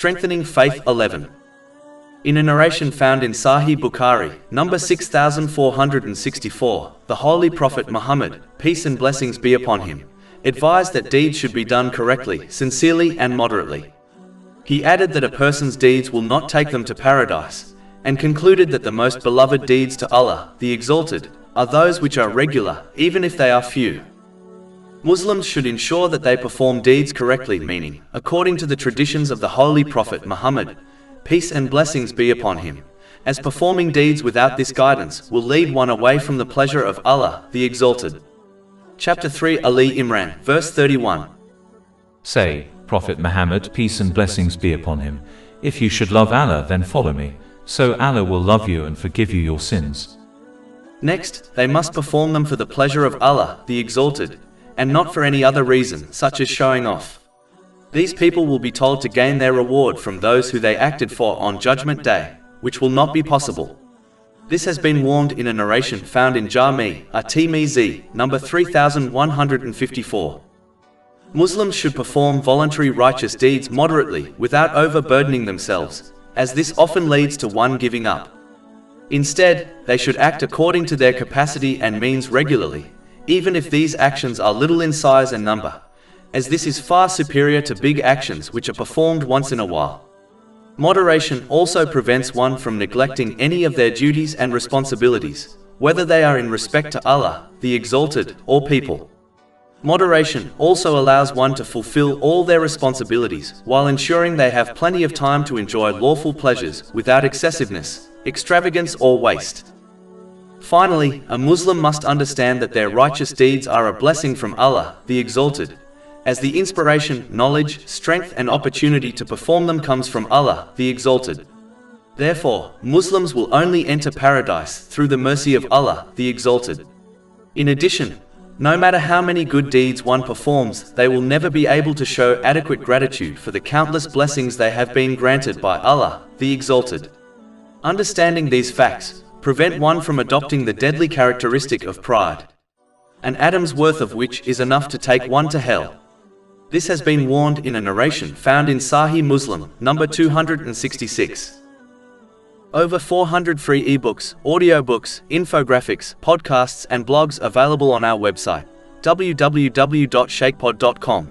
Strengthening Faith 11. In a narration found in Sahih Bukhari, number 6464, the Holy Prophet Muhammad, peace and blessings be upon him, advised that deeds should be done correctly, sincerely and moderately. He added that a person's deeds will not take them to paradise, and concluded that the most beloved deeds to Allah, the Exalted, are those which are regular, even if they are few. Muslims should ensure that they perform deeds correctly, meaning, according to the traditions of the Holy Prophet Muhammad, peace and blessings be upon him, as performing deeds without this guidance will lead one away from the pleasure of Allah, the Exalted. Chapter 3 Ali Imran, verse 31. Say, Prophet Muhammad, peace and blessings be upon him, if you should love Allah, then follow me, so Allah will love you and forgive you your sins. Next, they must perform them for the pleasure of Allah, the Exalted, and not for any other reason, such as showing off. These people will be told to gain their reward from those who they acted for on Judgment Day, which will not be possible. This has been warned in a narration found in Jami' at-Tirmidhi, number 3154. Muslims should perform voluntary righteous deeds moderately, without overburdening themselves, as this often leads to one giving up. Instead, they should act according to their capacity and means regularly, even if these actions are little in size and number, as this is far superior to big actions which are performed once in a while. Moderation also prevents one from neglecting any of their duties and responsibilities, whether they are in respect to Allah, the Exalted, or people. Moderation also allows one to fulfill all their responsibilities while ensuring they have plenty of time to enjoy lawful pleasures without excessiveness, extravagance or waste. Finally, a Muslim must understand that their righteous deeds are a blessing from Allah, the Exalted, as the inspiration, knowledge, strength and opportunity to perform them comes from Allah, the Exalted. Therefore, Muslims will only enter paradise through the mercy of Allah, the Exalted. In addition, no matter how many good deeds one performs, they will never be able to show adequate gratitude for the countless blessings they have been granted by Allah, the Exalted. Understanding these facts prevent one from adopting the deadly characteristic of pride, an atom's worth of which is enough to take one to hell. This has been warned in a narration found in Sahih Muslim, number 266. Over 400 free ebooks, audiobooks, infographics, podcasts and blogs available on our website, www.shakepod.com.